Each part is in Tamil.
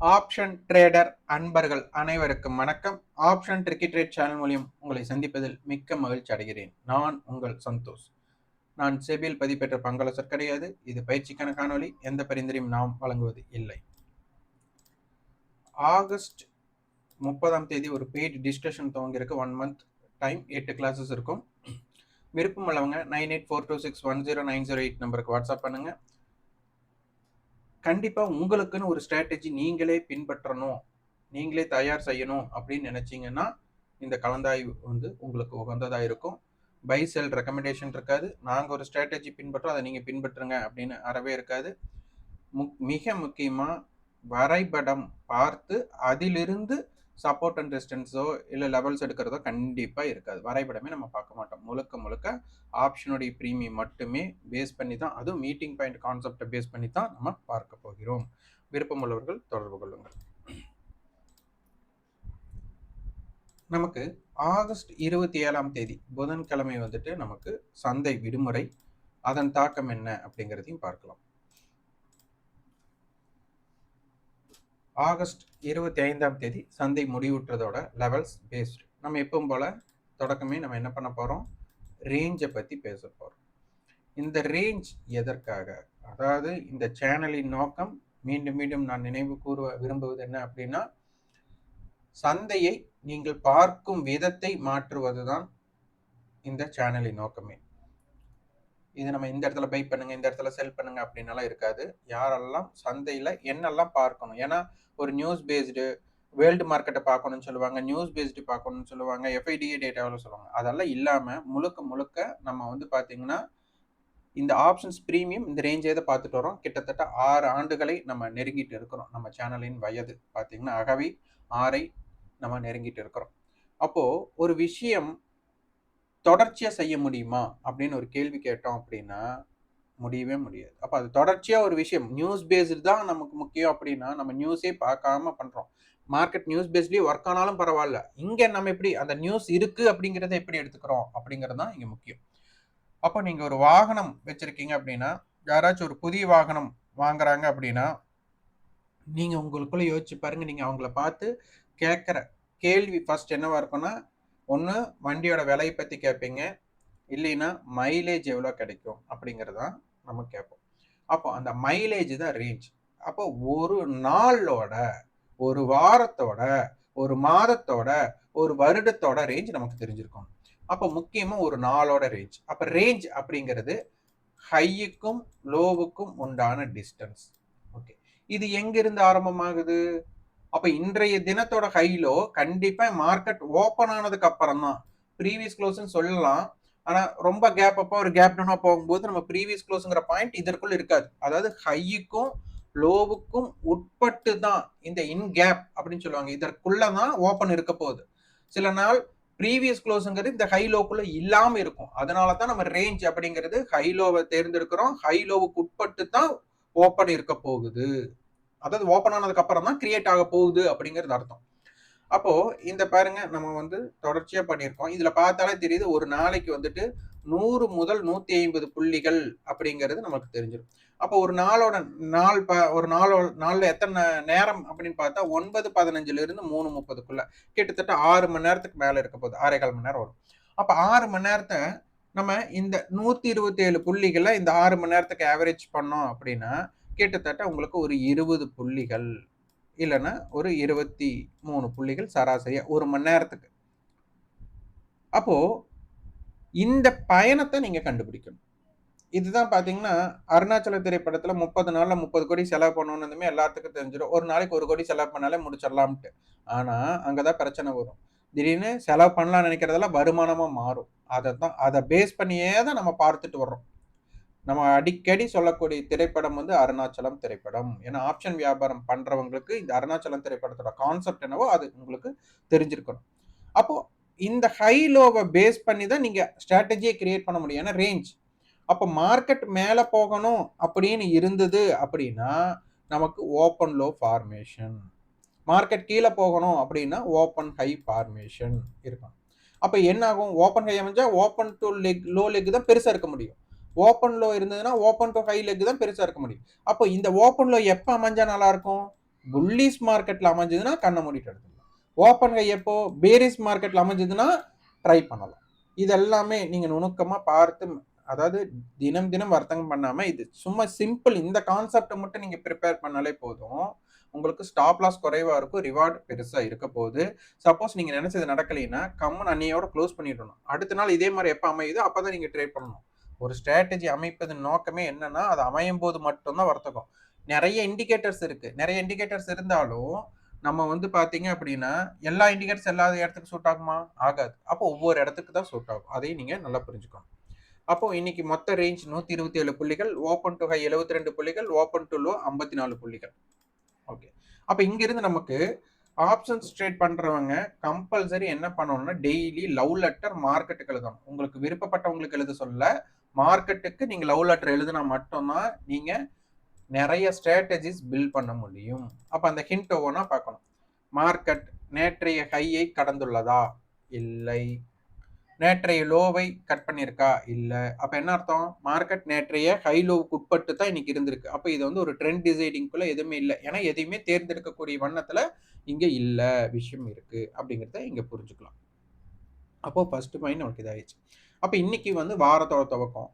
ஆப்ஷன் ட்ரேடர் அன்பர்கள் அனைவருக்கும் வணக்கம். ஆப்ஷன் ட்ரிக்கி ட்ரேட் சேனல் மூலியம் உங்களை சந்திப்பதில் மிக்க மகிழ்ச்சி அடைகிறேன். நான் உங்கள் சந்தோஷ். நான் செபியில் பதிப்பெற்ற பங்காளர் கிடையாது. இது பயிற்சிக்கான காணொலி. எந்த பரிந்துரையும் நாம் வழங்குவது இல்லை. ஆகஸ்ட் 30 ஒரு பெய்ட் டிஸ்கஷன் துவங்கிருக்கு. 1 month டைம், 8 கிளாஸஸ் இருக்கும். விருப்பம் உள்ளவங்க 9842610908 நம்பருக்கு வாட்ஸ்அப் பண்ணுங்க. கண்டிப்பா உங்களுக்குன்னு ஒரு ஸ்ட்ராட்டஜி நீங்களே பின்பற்றணும், நீங்களே தயார் செய்யணும் அப்படின்னு நினைச்சீங்கன்னா இந்த கலந்தாய்வு உங்களுக்கு உகந்ததா இருக்கும். பை செல் ரெக்கமெண்டேஷன் இருக்காது. நாங்கள் ஒரு ஸ்ட்ராட்டஜி பின்பற்றோம், அதை நீங்கள் பின்பற்றுங்க அப்படின்னு அறவே இருக்காது. மிக முக்கியமா வரைபடம் பார்த்து அதிலிருந்து சப்போர்ட் அண்ட் ரெசிஸ்டன்ஸோ இல்லை லெவல்ஸ் எடுக்கிறதோ கண்டிப்பாக இருக்காது. வரைபடமே நம்ம பார்க்க மாட்டோம். முழுக்க முழுக்க ஆப்ஷனுடைய ப்ரீமியம் மட்டுமே பேஸ் பண்ணி தான், அதுவும் மீட்டிங் பாயிண்ட் கான்செப்டை பேஸ் பண்ணி தான் நம்ம பார்க்க போகிறோம். விருப்பம் உள்ளவர்கள் தொடர்பு கொள்ளுங்கள். நமக்கு ஆகஸ்ட் 27 புதன்கிழமை நமக்கு சந்தை விடுமுறை. அதன் தாக்கம் என்ன அப்படிங்கிறதையும் பார்க்கலாம். ஆகஸ்ட் 25 சந்தை முடிவுற்றதோட லெவல்ஸ் பேஸ்டு. நம்ம எப்பவும் போல தொடக்கமே நம்ம என்ன பண்ண போறோம், ரேஞ்சை பத்தி பேச போறோம். இந்த ரேஞ்ச் எதற்காக, அதாவது இந்த சேனலின் நோக்கம் மீண்டும் மீண்டும் நான் நினைவு கூற விரும்புவது என்ன அப்படின்னா, சந்தையை நீங்கள் பார்க்கும் விதத்தை மாற்றுவதுதான் இந்த சேனலின் நோக்கமே. இது நம்ம இந்த இடத்துல பை பண்ணுங்க, இந்த இடத்துல செல் பண்ணுங்க அப்படின்னாலாம் இருக்காது. யாரெல்லாம் சந்தையில என்னெல்லாம் பார்க்கணும், ஏன்னா ஒரு நியூஸ் பேஸ்டு வேர்ல்டு மார்க்கெட்டை பார்க்கணும்னு சொல்லுவாங்க, நியூஸ் பேஸ்டு பார்க்கணும்னு சொல்லுவாங்க, எஃப்ஐடிஏ டேட்டாவில் சொல்லுவாங்க. அதெல்லாம் இல்லாமல் முழுக்க முழுக்க நம்ம பார்த்தீங்கன்னா இந்த ஆப்ஷன்ஸ் ப்ரீமியம் இந்த ரேஞ்சே தான் பார்த்துட்டு வரோம். கிட்டத்தட்ட 6 ஆண்டுகளை நம்ம நெருங்கிட்டு இருக்கிறோம். நம்ம சேனலின் வயது பார்த்தீங்கன்னா அகவை 6ஐ நம்ம நெருங்கிட்டு இருக்கிறோம். அப்போது ஒரு விஷயம் தொடர்ச்சியாக செய்ய முடியுமா அப்படின்னு ஒரு கேள்வி கேட்டோம் அப்படின்னா முடியவே முடியாது. அப்போ அது தொடர்ச்சியாக ஒரு விஷயம் நியூஸ் பேஸ்டு தான் நமக்கு முக்கியம் அப்படின்னா நம்ம நியூஸே பார்க்காம பண்ணுறோம். மார்க்கெட் நியூஸ் பேஸ்ட்லேயே ஒர்க் ஆனாலும் பரவாயில்ல, இங்கே நம்ம எப்படி அந்த நியூஸ் இருக்குது அப்படிங்கிறத எப்படி எடுத்துக்கிறோம் அப்படிங்கிறது தான் இங்கே முக்கியம். அப்போ நீங்கள் ஒரு வாகனம் வச்சுருக்கீங்க அப்படின்னா, யாராச்சும் ஒரு புதிய வாகனம் வாங்குறாங்க அப்படின்னா நீங்கள் உங்களுக்குள்ளே யோசிச்சு பாருங்கள். நீங்கள் அவங்கள பார்த்து கேட்குற கேள்வி ஃபர்ஸ்ட் என்னவா இருக்குன்னா, ஒன்று வண்டியோட விலையை பற்றி கேட்பீங்க, இல்லைன்னா மைலேஜ் எவ்வளோ கிடைக்கும் அப்படிங்கிறது தான் நம்ம கேட்போம். அப்போ அந்த மைலேஜ் தான் ரேஞ்ச். அப்போ ஒரு நாளோட, ஒரு வாரத்தோட, ஒரு மாதத்தோட, ஒரு வருடத்தோட ரேஞ்ச் நமக்கு தெரிஞ்சிருக்கும். அப்போ முக்கியமாக ஒரு நாளோட ரேஞ்ச். அப்போ ரேஞ்ச் அப்படிங்கிறது ஹையுக்கும் லோவுக்கும் உண்டான டிஸ்டன்ஸ். ஓகே, இது எங்கிருந்து ஆரம்பமாகுது? அப்போ இன்றைய தினத்தோட ஹைலோ கண்டிப்பாக மார்க்கெட் ஓப்பன் ஆனதுக்கு அப்புறம் தான். ப்ரீவியஸ் க்ளோஸ்ன்னு சொல்லலாம், ஆனால் ரொம்ப கேப் அப்போ ஒரு கேப் டவுனாக போகும்போது நம்ம ப்ரீவியஸ் க்ளோஸுங்கிற பாயிண்ட் இதற்குள்ள இருக்காது. அதாவது ஹையுக்கும் லோவுக்கும் உட்பட்டு தான் இந்த இன் கேப் அப்படின்னு சொல்லுவாங்க. இதற்குள்ள தான் ஓப்பன் இருக்க போகுது. சில நாள் ப்ரீவியஸ் க்ளோஸுங்கிறது இந்த ஹை லோக்குள்ள இல்லாமல் இருக்கும். அதனால தான் நம்ம ரேஞ்ச் அப்படிங்கிறது ஹை லோவை தேர்ந்தெடுக்கிறோம். ஹை லோவுக்கு உட்பட்டு தான் ஓப்பன் இருக்க போகுது. அதாவது ஓப்பன் ஆனதுக்கு அப்புறம் தான் கிரியேட் ஆக போகுது அப்படிங்கிறது அர்த்தம். அப்போ இந்த பாருங்க, நம்ம தொடர்ச்சியா பண்ணியிருக்கோம். இதுல பார்த்தாலே தெரியுது ஒரு நாளைக்கு 100 முதல் 150 புள்ளிகள் அப்படிங்கிறது நமக்கு தெரிஞ்சிடும். அப்போ ஒரு நாள்ல எத்தனை நேரம் அப்படின்னு பார்த்தா 9:15 இருந்து 3:30 கிட்டத்தட்ட 6 மணி நேரத்துக்கு மேல இருக்க போகுது. 6.25 மணி நேரம் வரும். அப்ப 6 மணி நேரத்தை நம்ம இந்த 127 புள்ளிகளை இந்த 6 மணி நேரத்துக்கு ஆவரேஜ் பண்ணோம் அப்படின்னா கிட்டத்தட்ட உங்களுக்கு ஒரு 20 புள்ளிகள் இல்லைன்னா ஒரு 23 புள்ளிகள் சராசரியா ஒரு மணி நேரத்துக்கு. அப்போ இந்த பயணத்தை நீங்க கண்டுபிடிக்கணும். இதுதான் பாத்தீங்கன்னா அருணாச்சல திரைப்படத்துல 30 நாள்ல 30 கோடி செலவு பண்ணணும்னு எல்லாத்துக்கும் தெரிஞ்சிடும். ஒரு நாளைக்கு 1 கோடி செலவு பண்ணாலே முடிச்சிடலாம்ட்டு. ஆனா அங்கதான் பிரச்சனை வரும். திடீர்னு செலவு பண்ணலாம்னு நினைக்கிறதெல்லாம் வருமானமா மாறும். அதை பேஸ் பண்ணியே தான் நம்ம பார்த்துட்டு வர்றோம். நம்ம அடிக்கடி சொல்லக்கூடிய திரைப்படம் அருணாச்சலம் திரைப்படம். ஏன்னா ஆப்ஷன் வியாபாரம் பண்றவங்களுக்கு இந்த அருணாச்சலம் திரைப்படத்தோட கான்செப்ட் என்னவோ அது உங்களுக்கு தெரிஞ்சிருக்கணும். அப்போ இந்த ஹை லோவை பேஸ் பண்ணி தான் நீங்க ஸ்ட்ராட்டஜியை கிரியேட் பண்ண முடியும். ஏன்னா ரேஞ்ச். அப்போ மார்க்கெட் மேல போகணும் அப்படின்னு இருந்தது அப்படின்னா நமக்கு ஓப்பன் லோ ஃபார்மேஷன். மார்க்கெட் கீழே போகணும் அப்படின்னா ஓப்பன் ஹை ஃபார்மேஷன் இருக்கும். அப்போ என்ன ஆகும்? ஓப்பன் ஹை அமைஞ்சா ஓப்பன் டு லோ லெக் தான் பெருசா இருக்க முடியும். ஓப்பன் லோ இருந்ததுன்னா ஓப்பன் டு ஹை லெக் தான் பெருசா இருக்க முடியும். அப்போ இந்த ஓப்பன் லோ எப்போ அமைஞ்சா நல்லா இருக்கும்? புல்லிஷ் மார்க்கெட்ல அமைஞ்சதுன்னா கண்ணை மூடிட்டு எடுத்துக்கலாம். ஓப்பன் ஹை எப்போ பேரிஷ் மார்க்கெட்ல அமைஞ்சதுன்னா ட்ரை பண்ணலாம். இதெல்லாமே நீங்க நுணுக்கமா பார்த்து, அதாவது தினம் தினம் வர்த்தகம் பண்ணாம இது சும்மா சிம்பிள் இந்த கான்செப்டை மட்டும் நீங்க ப்ரிப்பேர் பண்ணாலே போதும். உங்களுக்கு ஸ்டாப் லாஸ் குறைவா இருக்கும், ரிவார்டு பெருசா இருக்க போகுது. சப்போஸ் நீங்க நினைச்சது நடக்கலைன்னா கம்மன் அன்னையோட க்ளோஸ் பண்ணிடணும். அடுத்த நாள் இதே மாதிரி எப்போ அமையுதோ அப்பதான் நீங்க ட்ரேட் பண்ணணும். ஒரு ஸ்ட்ராட்டஜி அமைப்பதன் நோக்கமே என்னன்னா அது அமையும் போது மட்டும்தான் வர்த்தகம். நிறைய இண்டிகேட்டர்ஸ் இருக்கு. நிறைய இண்டிகேட்டர்ஸ் இருந்தாலும் நம்ம வந்து பாத்தீங்க அப்படின்னா எல்லா இண்டிகேட்டர்ஸ் எல்லா இடத்துக்கு சூட் ஆகுமா? ஆகாது. அப்போ ஒவ்வொரு இடத்துக்கு தான் சூட் ஆகும். அதையும் நீங்க நல்லா புரிஞ்சுக்கணும். அப்போ இன்னைக்கு மொத்த ரேஞ்ச் 127 புள்ளிகள், ஓப்பன் டு ஹை 72 புள்ளிகள், ஓப்பன் டு லோ 54 புள்ளிகள். ஓகே. அப்ப இங்க இருந்து நமக்கு ஆப்ஷன்ஸ் ட்ரேட் பண்றவங்க கம்பல்சரி என்ன பண்ணணும்னா டெய்லி லவ் லெட்டர் மார்க்கெட்டுக்கு எழுதணும். உங்களுக்கு விருப்பப்பட்டவங்களுக்கு எழுத சொல்ல, மார்க்கெட்டுக்கு நீங்க லவ் லெட்டர் எழுதினா மட்டும்தான் நீங்க நிறைய ஸ்ட்ராட்டஜிஸ் பில்ட் பண்ண முடியும். அப்ப அந்த ஹிண்ட் ஒவ்வொன்றா பார்க்கணும். மார்க்கெட் நேற்றைய ஹையை கடந்துள்ளதா? இல்லை. நேற்றைய லோவை கட் பண்ணியிருக்கா? இல்லை. அப்ப என்ன அர்த்தம்? மார்க்கெட் நேற்றைய ஹை லோவுக்கு உட்பட்டு தான் இன்னைக்கு இருந்திருக்கு. அப்ப இது வந்து ஒரு ட்ரெண்ட் டிசைடிங்குள்ள எதுவுமே இல்லை. ஏன்னா எதையுமே தேர்ந்தெடுக்கக்கூடிய வண்ணத்துல இங்க இல்ல விஷயம் இருக்கு அப்படிங்கிறத இங்க புரிஞ்சுக்கலாம். அப்போ ஃபர்ஸ்ட் பாயிண்ட் நமக்கு இதாயிடுச்சு. அப்ப இன்னைக்கு வந்து வாரத்தோட துவக்கம்,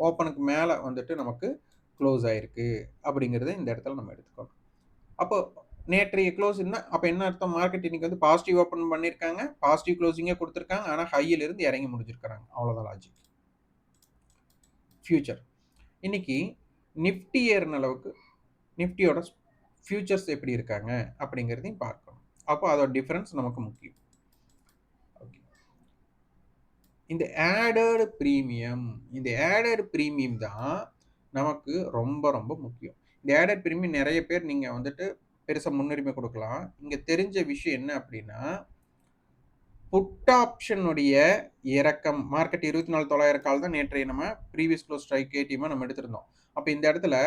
ஓப்பனுக்கு மேல வந்துட்டு நமக்கு க்ளோஸ் ஆயிருக்கு அப்படிங்கிறத இந்த இடத்துல நம்ம எடுத்துக்கணும். அப்போ நேற்றைய க்ளோஸ் என்ன? அப்போ என்ன அர்த்தம்? மார்க்கெட் இன்னைக்கு வந்து பாசிட்டிவ் ஓப்பன் பண்ணியிருக்காங்க, பாசிட்டிவ் க்ளோசிங்கே கொடுத்துருக்காங்க, ஆனால் ஹையில இருந்து இறங்கி முடிஞ்சிருக்கிறாங்க. அவ்வளோதான் லாஜிக். ஃபியூச்சர் இன்னைக்கு நிஃப்டி ஏறின அளவுக்கு நிஃப்டியோட ஃபியூச்சர்ஸ் எப்படி இருக்காங்க அப்படிங்கிறதையும் பார்க்கணும். அப்போ அதோட டிஃபரன்ஸ் நமக்கு முக்கியம். இந்த ஆடட் ப்ரீமியம் தான் நமக்கு ரொம்ப ரொம்ப முக்கியம். இந்த ஆடட் ப்ரீமியம் நிறைய பேர் நீங்கள் வந்துட்டு பெருசாக முன்னுரிமை கொடுக்கலாம். இங்கே தெரிஞ்ச விஷயம் என்ன அப்படின்னா, புட் ஆப்ஷனுடைய இறக்கம் மார்க்கெட் 24,900 கால் தான் நேற்றைய நம்ம ப்ரீவியஸ் க்ளோஸ் ஸ்ட்ரைக் ஏடிஎம்மாக நம்ம எடுத்திருந்தோம். அப்போ இந்த இடத்துல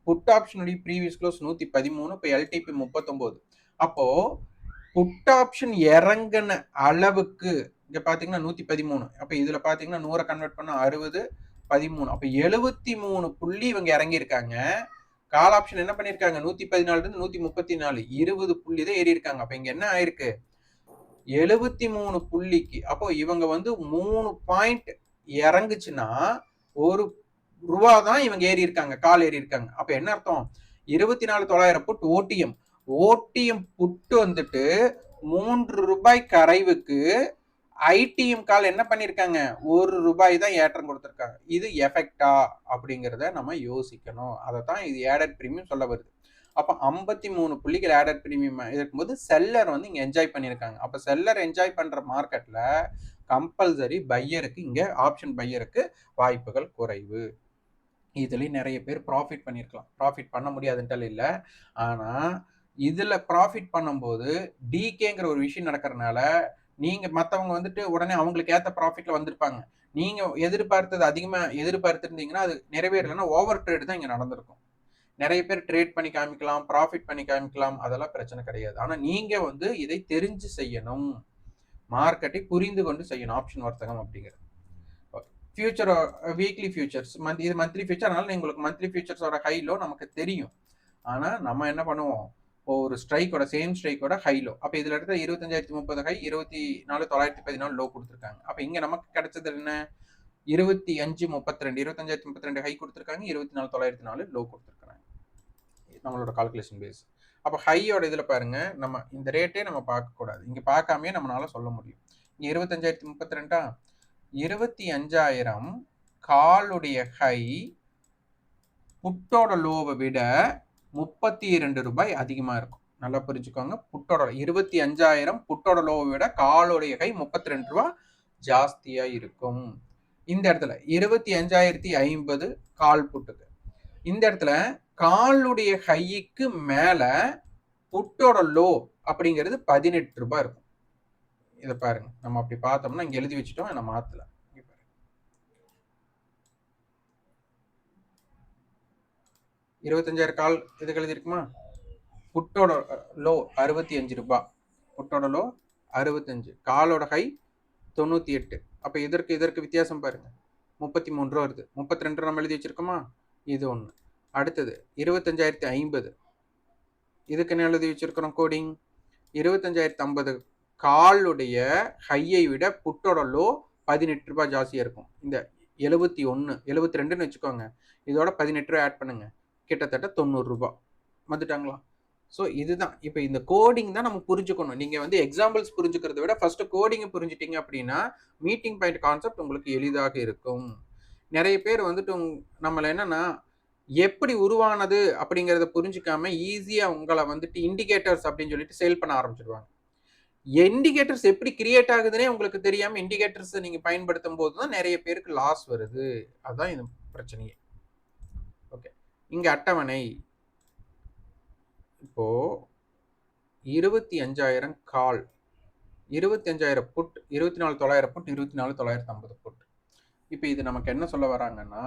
புட் ஆப்ஷனுடைய ப்ரீவியஸ் க்ளோஸ் 113, இப்போ எல்டிபி 39. அப்போது புட் ஆப்ஷன் இறங்கின அளவுக்கு இங்கே பார்த்தீங்கன்னா 113. அப்போ இதில் பார்த்தீங்கன்னா 100 கன்வெர்ட் பண்ண 60, 13. அப்போ 73 புள்ளி இவங்க இறங்கியிருக்காங்க. கால் ஆப்ஷன் என்ன பண்ணியிருக்காங்க? 114 134, 20 புள்ளி தான் ஏறி இருக்காங்க. அப்போ இங்கே என்ன ஆயிருக்கு? 73 புள்ளிக்கு. அப்போ இவங்க வந்து 3 பாயிண்ட் இறங்குச்சுன்னா ₹1 தான் இவங்க ஏறி இருக்காங்க, கால் ஏறி இருக்காங்க. அப்ப என்ன அர்த்தம்? 24,900 புட் ஓடிஎம் புட்டு வந்துட்டு ₹3 கரைவுக்கு ஐடிஎம் கால் என்ன பண்ணிருக்காங்க? ₹1 தான் ஏற்றம் கொடுத்திருக்காங்க. இது எஃபெக்டா அப்படிங்கிறத நம்ம யோசிக்கணும். அதைத்தான் இது ஆடட் பிரீமியம் சொல்ல வருது. அப்போ 53 புள்ளிகள் ஆடட் பிரீமியம் இருக்கும்போது செல்லர் வந்து இங்க என்ஜாய் பண்ணியிருக்காங்க. அப்போ செல்லர் என்ஜாய் பண்ற மார்க்கெட்ல கம்பல்சரி பையருக்கு இங்க ஆப்ஷன் பையருக்கு வாய்ப்புகள் குறைவு. இதுலயும் நிறைய பேர் ப்ராஃபிட் பண்ணியிருக்கலாம். ப்ராஃபிட் பண்ண முடியாதுன்ட்டால் இல்லை. ஆனா இதுல ப்ராஃபிட் பண்ணும்போது டிகேங்கிற ஒரு விஷயம் நடக்கிறதுனால நீங்க மற்றவங்க வந்துட்டு உடனே அவங்களுக்கு ஏற்ற ப்ராஃபிட்ல வந்திருப்பாங்க. நீங்க எதிர்பார்த்தது அதிகமா எதிர்பார்த்திருந்தீங்கன்னா அது நிறைவேறலைன்னா ஓவர் ட்ரேட் தான் இங்க நடந்திருக்கும். நிறைய பேர் ட்ரேட் பண்ணி காமிக்கலாம், ப்ராஃபிட் பண்ணி காமிக்கலாம், அதெல்லாம் பிரச்சனை கிடையாது. ஆனா நீங்க வந்து இதை தெரிஞ்சு செய்யணும், மார்க்கெட்டை புரிந்து கொண்டு செய்யணும். ஆப்ஷன் வர்த்தகம் அப்படிங்கிறது. ஃபியூச்சர் வீக்லி ஃபியூச்சர்ஸ் இது மந்த்லி ஃபியூச்சர், அதனால உங்களுக்கு மந்த்லி ஃபியூச்சர்ஸோட ஹைலோ நமக்கு தெரியும். ஆனா நம்ம என்ன பண்ணுவோம்? ஒரு ஸ்ட்ரைக்கோட சேம் ஸ்ட்ரைக்கோட ஹைலோ. அப்போ இதுல இடத்துல 25,030 ஹை, 24,914 லோ கொடுத்துருக்காங்க. அப்போ இங்க நமக்கு கிடைச்சது என்ன? 25,32 25,032 ஹை கொடுத்துருக்காங்க, 24,904 லோ கொடுத்துருக்காங்க நம்மளோட கால்குலேஷன் பேஸ். அப்போ ஹையோட இதுல பாருங்க, நம்ம இந்த ரேட்டே நம்ம பார்க்கக்கூடாது, இங்க பார்க்காமே நம்மளால சொல்ல முடியும். இங்க 25,032 25,000 காலுடைய ஹை புட்டோட லோவை விட ₹32 அதிகமா இருக்கும். நல்லா புரிஞ்சுக்கோங்க. புட்டோட 25,000 புட்டோட லோவை விட காலுடைய ஹை ₹32 ஜாஸ்தியா இருக்கும். இந்த இடத்துல 25,050 கால் புட்டுக்கு. இந்த இடத்துல காலுடைய ஹைக்கு மேல புட்டோட லோ அப்படிங்கிறது ₹18 இருக்கும். இதை பாருங்க, நம்ம அப்படி பார்த்தோம்னா இங்க எழுதி வச்சுட்டோம், நம்ம மாத்தல. 25,000 கால் இதுக்கு எழுதிருக்குமா? புட்டோட லோ ₹65, புட்டோட லோ 65, காலோட ஹை 98. அப்ப இதற்கு வித்தியாசம் பாருங்க, ₹33 வருது. 32 நம்ம எழுதி வச்சிருக்கோமா? இது ஒண்ணு. அடுத்தது 25,050 இதுக்கு என்ன எழுதி வச்சிருக்கிறோம் கோடிங்? 25,050 காலுடைய ஹையை விட புட்டோட லோ 18 ரூபாய் ஜாஸ்தியாக இருக்கும். இந்த 71 72ன்னு வச்சுக்கோங்க. இதோட 18 ரூபாய் ஆட் பண்ணுங்க, கிட்டத்தட்ட 90 ரூபாய் வந்துட்டாங்களா? ஸோ இதுதான் இப்போ இந்த கோடிங் தான் நம்ம புரிஞ்சுக்கணும். நீங்கள் வந்து எக்ஸாம்பிள்ஸ் புரிஞ்சுக்கிறத விட ஃபர்ஸ்ட் கோடிங்கை புரிஞ்சுட்டீங்க அப்படின்னா மீட்டிங் பாயிண்ட் கான்செப்ட் உங்களுக்கு எளிதாக இருக்கும். நிறைய பேர் வந்துட்டு நம்மளை என்னன்னா எப்படி உருவானது அப்படிங்கிறத புரிஞ்சுக்காம ஈஸியா உங்களை வந்துட்டு இண்டிகேட்டர்ஸ் அப்படின்னு சொல்லிட்டு சேல் பண்ண ஆரம்பிச்சிடுவாங்க. இண்டிகேட்டர்ஸ் எப்படி கிரியேட் ஆகுதுன்னே உங்களுக்கு தெரியாம இண்டிகேட்டர்ஸ் நீங்க பயன்படுத்தும் போது தான் நிறைய பேருக்கு லாஸ் வருது. அதுதான் இந்த பிரச்சனையே. ஓகே, இங்க அட்டவணை இப்போ 25,000 கால், 25,000 புட், 24,900 புட், 24,950 புட். இப்போ இது நமக்கு என்ன சொல்ல வராங்கன்னா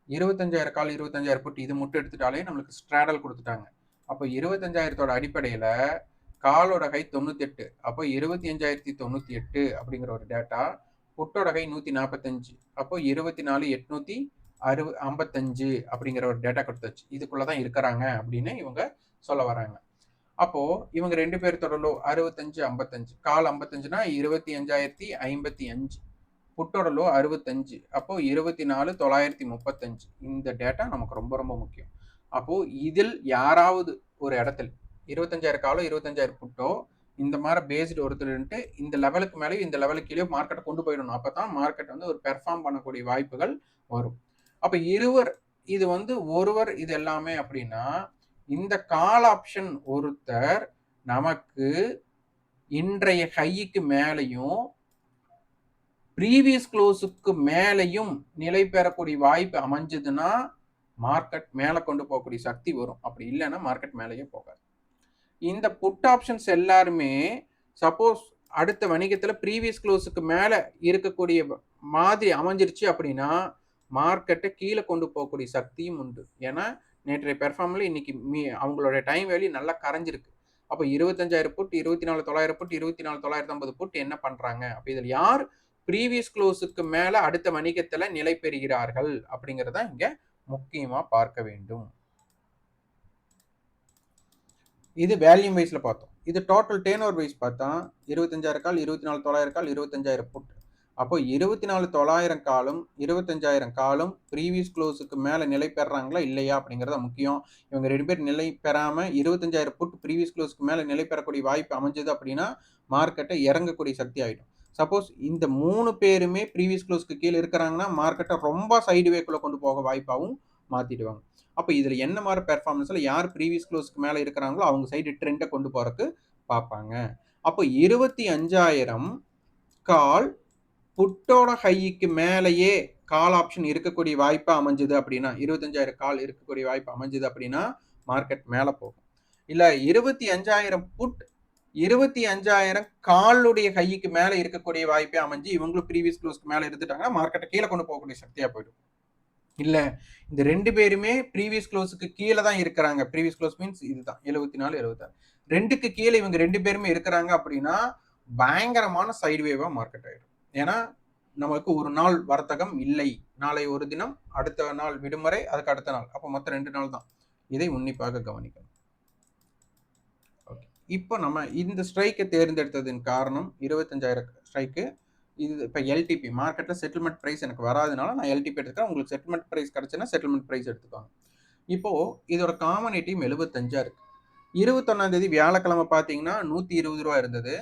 25,000 கால், 25,000 புட் இது மட்டும் எடுத்துட்டாலே நம்மளுக்கு ஸ்ட்ராடல் கொடுத்துட்டாங்க. அப்போ 25,000தோட அடிப்படையில் காலோட கை 98, அப்போ 25,098 அப்படிங்கிற ஒரு டேட்டா. புட்டோட கை 145, அப்போ 24,855 அப்படிங்கிற ஒரு டேட்டா கொடுத்தாச்சு. இதுக்குள்ளதான் இருக்கிறாங்க அப்படின்னு இவங்க சொல்ல வராங்க. அப்போ இவங்க ரெண்டு பேர்த்தோட லோ 65, 55. கால் 55னா 25,055, புட்டோட லோ 65, அப்போ 24,935. இந்த டேட்டா நமக்கு ரொம்ப ரொம்ப முக்கியம். அப்போ இதில் யாராவது ஒரு இடத்துல 25,000 காலோ 25,000 புட்டோ இந்த மாதிரி பேஸ்டு ஒருத்தருன்ட்டு இந்த லெவலுக்கு மேலே இந்த லெவலுக்கு கீழே மார்க்கெட்டை கொண்டு போயிடணும். அப்பதான் மார்க்கெட் வந்து ஒரு பெர்ஃபார்ம் பண்ணக்கூடிய வாய்ப்புகள் வரும். அப்ப இது வந்து ஒருவர் இது எல்லாமே அப்படின்னா இந்த கால் ஆப்ஷன் ஒருத்தர் நமக்கு இன்றைய ஹைக்கு மேலையும் ப்ரீவியஸ் க்ளோஸுக்கு மேலையும் நிலை பெறக்கூடிய வாய்ப்பு அமைஞ்சதுன்னா மார்க்கெட் மேலே கொண்டு போகக்கூடிய சக்தி வரும். அப்படி இல்லைன்னா மார்க்கெட் மேலேயே போகாது. இந்த புட் ஆப்ஷன்ஸ் எல்லாருமே சப்போஸ் அடுத்த வணிகத்தில் ப்ரீவியஸ் க்ளோஸுக்கு மேலே இருக்கக்கூடிய மாதிரி அமைஞ்சிருச்சு அப்படின்னா மார்க்கெட்டை கீழே கொண்டு போகக்கூடிய சக்தியும் உண்டு. ஏன்னா நேற்றைய பெர்ஃபார்மில் இன்னைக்கு அவங்களோட டைம் வேல்யூ நல்லா கரைஞ்சிருக்கு. அப்போ 25,000 புட், 24,900 புட், 24,950 புட் என்ன பண்ணுறாங்க? அப்போ இதில் யார் ப்ரீவியஸ் க்ளோஸுக்கு மேலே அடுத்த வணிகத்தில் நிலை பெறுகிறார்கள் அப்படிங்கிறத இங்கே முக்கியமாக பார்க்க வேண்டும். இது வேல்யூம் வைஸில் பார்த்தோம். இது டோட்டல் டேர்ன் ஓவர் வைஸ் பார்த்தா 25,000 கால், 24,900 கால், 25,000 புட். அப்போ 24,900 காலும் 25,000 காலும் ப்ரீவியஸ் க்ளோஸுக்கு மேலே நிலை பெறாங்களா இல்லையா அப்படிங்கிறத முக்கியம். இவங்க ரெண்டு பேர் நிலை பெறாமல் 25,000 புட் ப்ரீவியஸ் க்ளோஸுக்கு மேலே நிலை பெறக்கூடிய வாய்ப்பு அமைஞ்சது அப்படின்னா மார்க்கெட்டை இறங்கக்கூடிய சக்தி ஆகிடும். சப்போஸ் இந்த 3 பேருமே ப்ரீவியஸ் க்ளோஸ்க்கு கீழே இருக்கிறாங்கன்னா மார்க்கெட்டை ரொம்ப சைடு வேக்குள்ளே கொண்டு போக வாய்ப்பாகவும் மாற்றிடுவாங்க. அப்போ இதில் என்ன மாதிரி பெர்ஃபார்மன்ஸில் யார் ப்ரீவியஸ் க்ளோஸ்க்கு மேலே இருக்கிறாங்களோ அவங்க சைடு ட்ரெண்டை கொண்டு போகிறதுக்கு பார்ப்பாங்க. அப்போ 25,000 கால் புட்டோட ஹைக்கு மேலேயே கால் ஆப்ஷன் இருக்கக்கூடிய வாய்ப்பு அமைஞ்சது அப்படின்னா 25,000 கால் இருக்கக்கூடிய வாய்ப்பு அமைஞ்சது அப்படின்னா மார்க்கெட் மேலே போகும். இல்லை 25,000 புட் 25,000 காலுடைய ஹைக்கு மேலே இருக்கக்கூடிய வாய்ப்பே அமைஞ்சு இவங்களும் ப்ரீவியஸ் க்ளோஸ்க்கு மேலே இருந்துட்டாங்கன்னா மார்க்கெட்டை கீழே கொண்டு போகக்கூடிய சக்தியாக போயிடும். இல்லை இந்த ரெண்டு பேருமே ப்ரீவியஸ் க்ளோஸுக்கு கீழே தான் இருக்கிறாங்க. ப்ரீவியஸ் க்ளோஸ் மீன்ஸ் இதுதான் 74, 76. ரெண்டுக்கு கீழே இவங்க ரெண்டு பேருமே இருக்கிறாங்க அப்படின்னா பயங்கரமான சைட்வேவாக மார்க்கெட் ஆகிடும். ஏன்னா நமக்கு ஒரு நாள் வர்த்தகம் இல்லை, நாளை ஒரு தினம், அடுத்த நாள் விடுமுறை, அதுக்கு அடுத்த நாள், அப்போ மொத்தம் 2 நாள் தான். இதை உன்னிப்பாக கவனிக்கணும். ஓகே, இப்போ நம்ம இந்த ஸ்ட்ரைக்கை தேர்ந்தெடுத்ததின் காரணம் 25,000 ஸ்ட்ரைக்கு. இது இப்போ எல்டிபி மார்க்கெட்டில் செட்டில்மெண்ட் ப்ரைஸ் எனக்கு வராதுனால நான் எல்டிபி எடுத்துக்கிறேன். உங்களுக்கு செட்டில்மெண்ட் ப்ரைஸ் கிடச்சுன்னா செட்டில்மெண்ட் ப்ரைஸ் எடுத்துக்கோங்க. இப்போது இதோட காமன் ஏடிஎம் 75 இருக்குது. 21ஆம் தேதி வியாழக்கிழமை பார்த்தீங்கன்னா 120 ரூபா இருந்தது.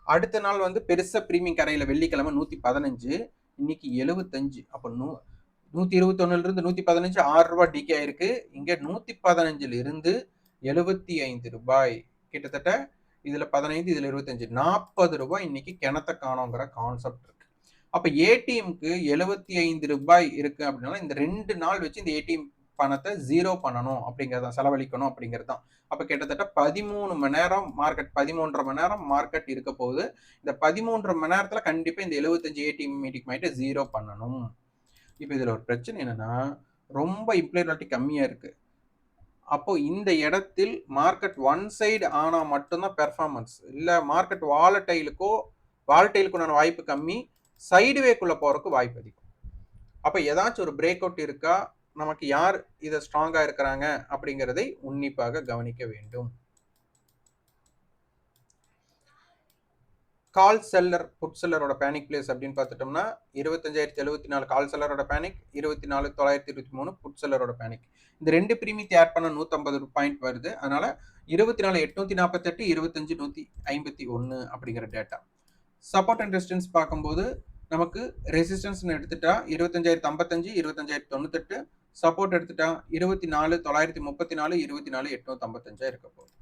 அடுத்த நாள் வந்து பெருசாக ப்ரீமியம் கரையில் வெள்ளிக்கிழமை 115, இன்னைக்கு 75. அப்போ 121லிருந்து 115 6 ரூபா டிகே ஆயிருக்கு. இங்கே 115லிருந்து 75 ரூபாய், கிட்டத்தட்ட இதுல 15, இதுல 25, 40 ரூபாய் இன்னைக்கு கிணத்த காணோங்கிற கான்செப்ட் இருக்கு. அப்ப ஏடிஎம்க்கு 75 ரூபாய் இருக்கு அப்படின்னா இந்த 2 நாள் வச்சு இந்த ஏடிஎம் பணத்தை 0 பண்ணணும் அப்படிங்கிறத செலவழிக்கணும் அப்படிங்கிறதான். அப்ப கிட்டத்தட்ட 13 மணி நேரம் மார்க்கெட், 13.5 மணி நேரம் மார்க்கெட் இருக்க போகுது. இந்த 13.5 மணி நேரத்துல கண்டிப்பா இந்த 75 ஏடிஎம் மீட்டிங் ஆயிட்டு 0 பண்ணணும். இப்ப இதுல ஒரு பிரச்சனை என்னன்னா ரொம்ப இம்ப்ளைபிலிட்டி கம்மியா இருக்கு. அப்போ இந்த இடத்தில் மார்க்கெட் ஒன் சைடு ஆனால் மட்டும்தான் பெர்ஃபார்மன்ஸ். இல்லை மார்க்கெட் வாலட்டைலுக்குண்டான வாய்ப்பு கம்மி, சைடுவேக்குள்ளே போகிறதுக்கு வாய்ப்பு அதிகம். அப்போ ஏதாச்சும் ஒரு பிரேக் அவுட் இருக்கா, நமக்கு யார் இதை ஸ்ட்ராங்காக இருக்கிறாங்க அப்படிங்கிறதை உன்னிப்பாக கவனிக்க வேண்டும். கால் செல்லர் புட் செல்லரோட பேனிக் பிளேஸ் அப்படின்னு பார்த்துட்டோம்னா 25,074 கால் செல்லரோட பேனிக், 24,923 புட் செல்லரோட பேனிக். இந்த ரெண்டு பிரீமியத்தை ஆட் பண்ண 150 பாயிண்ட் வருது. அதனால 24,848, 25,151 அப்படிங்கிற டேட்டா. சப்போர்ட் அண்ட் ரெசிஸ்டன்ஸ் பார்க்கும்போது நமக்கு ரெசிஸ்டன்ஸ் எடுத்துட்டா 25,055, 25,098, சப்போர்ட் எடுத்துட்டா 24,934, 24,855 இருக்க போகுது.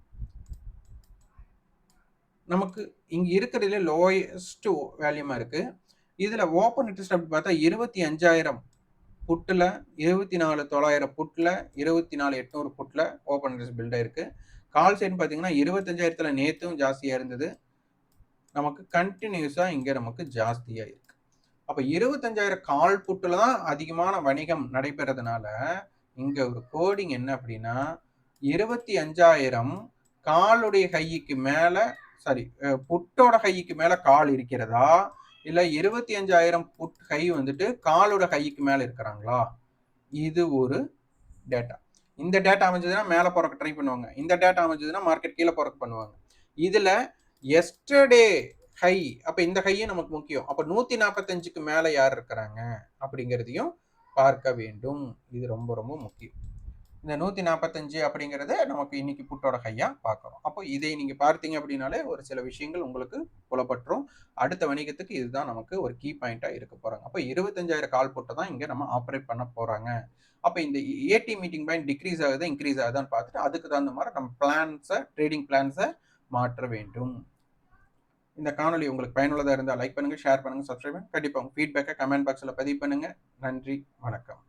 நமக்கு இங்க இருக்கிறதுல லோயஸ்ட் வேல்யூமா இருக்கு. இதுல ஓப்பன் இன்ட்ரெஸ்ட் அப்படி பார்த்தா 25,000 புட்ல, 24,900 புட்ல, 24,800 புட்ல ஓப்பன் இன்ட்ரெஸ்ட் பில்ட் ஆயிருக்கு. கால் சைடு பார்த்தீங்கன்னா 25,000ல நேத்தும் ஜாஸ்தியா இருந்தது. நமக்கு கண்டினியூஸா இங்க நமக்கு ஜாஸ்தியா இருக்கு. அப்ப 25,000 கால் புட்டுல தான் அதிகமான வணிகம் நடைபெறதுனால இங்க ஒரு கோடிங் என்ன அப்படின்னா 25,000 காலுடைய கைக்கு மேல புட்டோட கைக்கு மேல கால் இருக்கிறதா, இல்ல 25,000 புட் கை வந்துட்டு காலோட கைக்கு மேல இருக்கிறாங்களா, இது ஒரு டேட்டா. இந்த டேட்டா அமைஞ்சதுன்னா மேல போறக்கு ட்ரை பண்ணுவாங்க, இந்த டேட்டா அமைஞ்சதுன்னா மார்க்கெட் கீழே போறக்கு பண்ணுவாங்க. இதுல எஸ்டர்டே ஹை, அப்ப இந்த ஹையும் நமக்கு முக்கியம். அப்ப 145க்கு மேல யார் இருக்கிறாங்க அப்படிங்கிறதையும் பார்க்க வேண்டும். இது ரொம்ப ரொம்ப முக்கியம். இந்த 145 அப்படிங்கிறத நமக்கு இன்னைக்கு புட்டோட ஹையா பார்க்குறோம். அப்போ இதை நீங்க பார்த்தீங்க அப்படின்னாலே ஒரு சில விஷயங்கள் உங்களுக்கு புலப்பற்றும். அடுத்த வணிகத்துக்கு இதுதான் நமக்கு ஒரு கீ பாயிண்டா இருக்க போறாங்க. அப்போ 25,000 கால் புட்டை தான் இங்க நம்ம ஆப்ரேட் பண்ண போறாங்க. அப்போ இந்த ஏடி மீட்டிங் பாயிண்ட் டிக்ரீஸ் ஆகுதா இன்க்ரீஸ் ஆகுதான்னு பார்த்துட்டு அதுக்கு தகுந்த மாதிரி நம்ம ட்ரேடிங் பிளான்ஸை மாற்ற வேண்டும். இந்த காணொலி உங்களுக்கு பயனுள்ளதாக இருந்தால் லைக் பண்ணுங்க, ஷேர் பண்ணுங்க, சப்ஸ்கிரைப் பண்ணுங்க. கண்டிப்பாக உங்க ஃபீட்பேக்கை கமெண்ட் பாக்ஸில் பதிவு பண்ணுங்க. நன்றி, வணக்கம்.